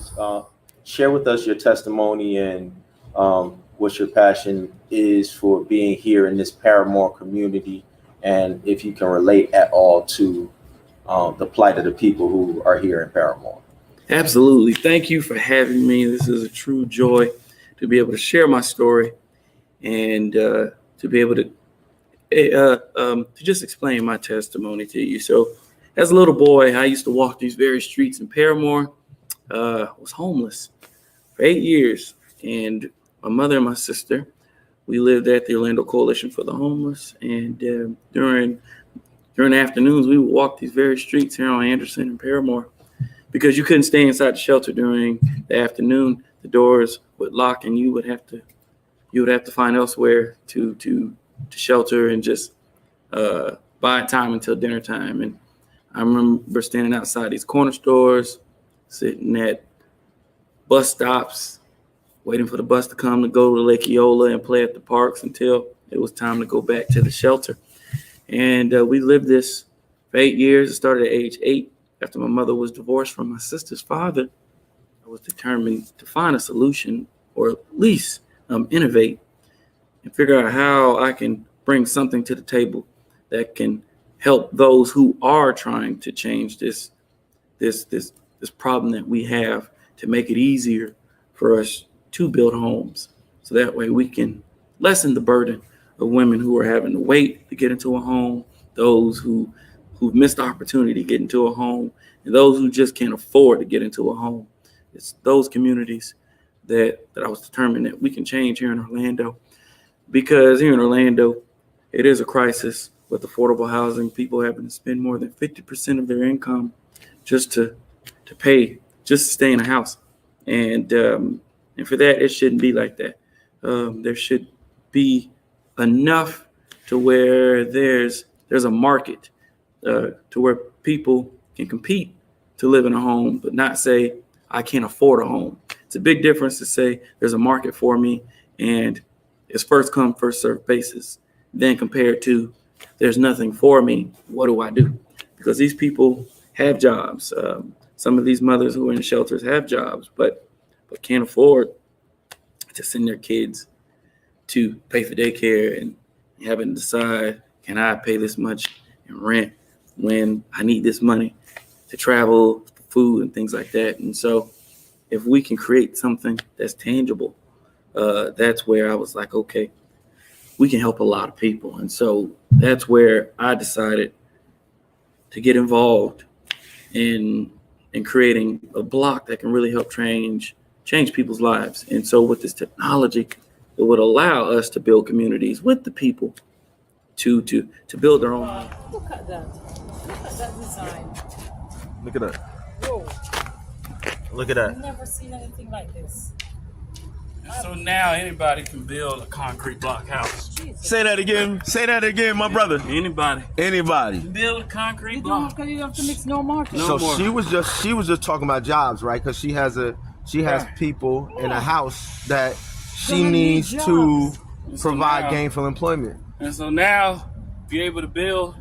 please share with us your testimony and what your passion is for being here in this Paramore community, and if you can relate at all to the plight of the people who are here in Paramore. Absolutely. Thank you for having me. This is a true joy to be able to share my story and to be able to just explain my testimony to you. So as a little boy, I used to walk these very streets in Paramore. Was homeless for 8 years. And my mother and my sister, we lived at the Orlando Coalition for the Homeless. And during the afternoons, we would walk these very streets here on Anderson and Paramore because you couldn't stay inside the shelter during the afternoon. The doors would lock, and you would have to find elsewhere to shelter and just buy time until dinner time. And I remember standing outside these corner stores, sitting at bus stops, waiting for the bus to come to go to Lake Eola and play at the parks until it was time to go back to the shelter. And we lived this for 8 years. It started at age 8 after my mother was divorced from my sister's father. I was determined to find a solution, or at least innovate and figure out how I can bring something to the table that can help those who are trying to change this problem that we have, to make it easier for us to build homes. So that way we can lessen the burden of women who are having to wait to get into a home, those who've missed the opportunity to get into a home, and those who just can't afford to get into a home. It's those communities that I was determined that we can change here in Orlando, because here in Orlando, it is a crisis with affordable housing. People having to spend more than 50% of their income just to stay in a house. And for that, it shouldn't be like that. There should be enough to where there's a market to where people can compete to live in a home, but not say, I can't afford a home. It's a big difference to say there's a market for me and it's first come, first served basis, then compared to there's nothing for me. What do I do? Because these people have jobs. Some of these mothers who are in shelters have jobs, but can't afford to send their kids to pay for daycare and having to decide, can I pay this much in rent when I need this money to travel, food, and things like that. And so if we can create something that's tangible, that's where I was like, okay, we can help a lot of people. And so that's where I decided to get involved in creating a block that can really help change people's lives. And so with this technology, it would allow us to build communities with the people to build their own. Look at that. Look at that design. Look at that. Whoa. Look at that. I've never seen anything like this. So now anybody can build a concrete block house. Jesus. Say that again, my brother. Anybody build a concrete block. You have to mix no market. No So more. she was just talking about jobs, right? Because she has people in a house that she needs to provide gainful employment. And so now, if you're able to build,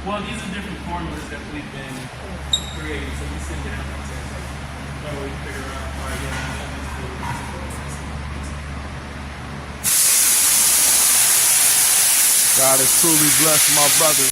well, these are different formulas that we've been creating. So we send it out and say, so we figure out, all right, yeah, God has truly blessed my brother.